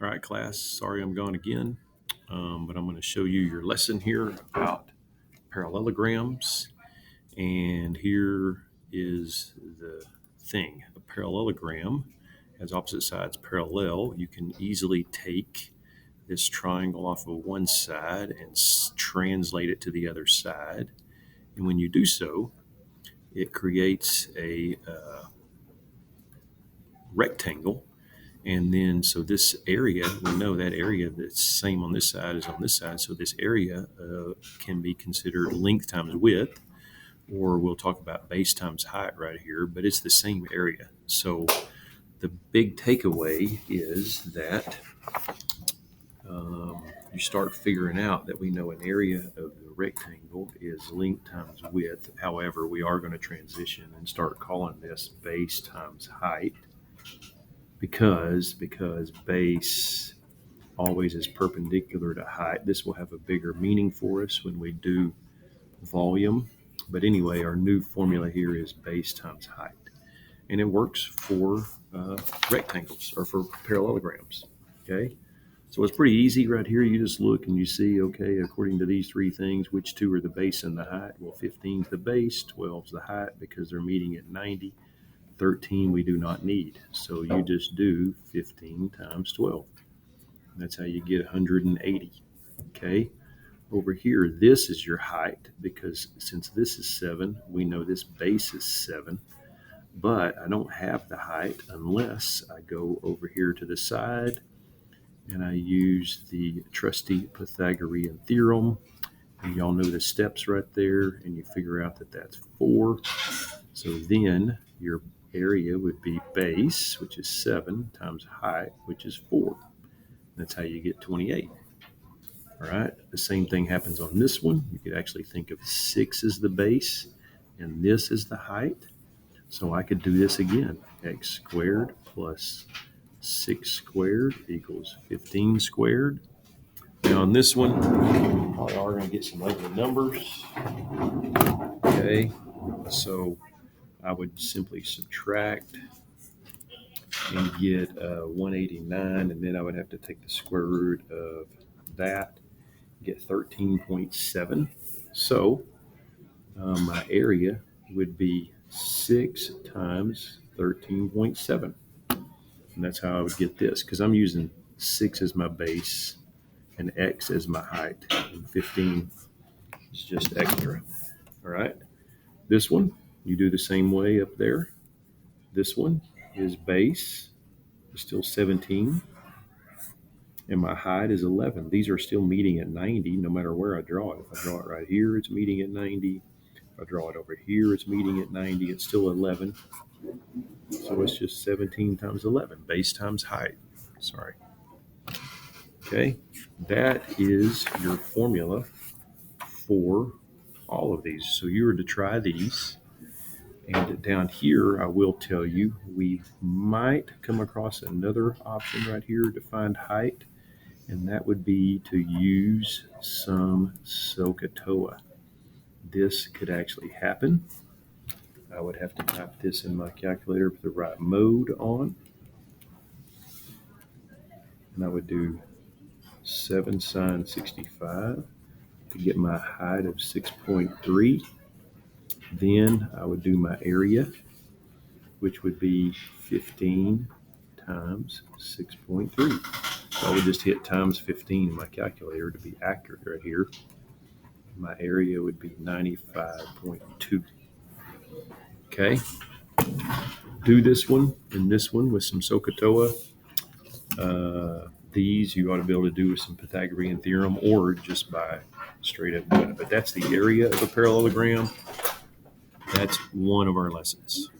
All right, class, sorry I'm gone again, but I'm going to show you your lesson here about parallelograms. And here is the thing. A parallelogram has opposite sides parallel. You can easily take this triangle off of one side and translate it to the other side. And when you do so, it creates a rectangle. And then, so this area, we know that area that's same on this side is on this side. So this area can be considered length times width, or we'll talk about base times height right here, but it's the same area. So the big takeaway is that you start figuring out that we know an area of the rectangle is length times width. However, we are going to transition and start calling this base times height because base always is perpendicular to height. This will have a bigger meaning for us when we do volume. But anyway, our new formula here is base times height. And it works for rectangles or for parallelograms. Okay. So it's pretty easy right here. You just look and you see, okay, according to these three things, which two are the base and the height? Well, 15 is the base, 12 is the height because they're meeting at 90. 13 we do not need. So you just do 15 times 12. That's how you get 180. Okay. Over here, this is your height because since this is 7, we know this base is 7. But I don't have the height unless I go over here to the side and I use the trusty Pythagorean theorem. And y'all know the steps right there, and you figure out that that's 4. So then your area would be base, which is 7, times height, which is 4. That's how you get 28. All right. The same thing happens on this one. You could actually think of 6 as the base, and this is the height. So I could do this again. X squared plus 6 squared equals 15 squared. Now on this one, we are going to get some ugly numbers. Okay. So I would simply subtract and get 189, and then I would have to take the square root of that, get 13.7. So my area would be 6 times 13.7. And that's how I would get this, because I'm using 6 as my base and X as my height, and 15 is just extra. All right. This one, you do the same way up there. This one is base, still 17, and my height is 11. These are still meeting at 90 no matter where I draw it. If I draw it right here, it's meeting at 90. If I draw it over here, it's meeting at 90. It's still 11. So it's just 17 times 11, base times height. Sorry. Okay, that is your formula for all of these. So you were to try these. And down here, I will tell you, we might come across another option right here to find height, and that would be to use some SOHCAHTOA. This could actually happen. I would have to type this in my calculator with the right mode on. And I would do 7 sine 65 to get my height of 6.3. Then I would do my area, which would be 15 times 6.3. So I would just hit times 15 in my calculator to be accurate right here. My area would be 95.2. Okay. Do this one and this one with some SOHCAHTOA. These you ought to be able to do with some Pythagorean theorem or just by straight up doing it. But that's the area of a parallelogram. That's one of our lessons.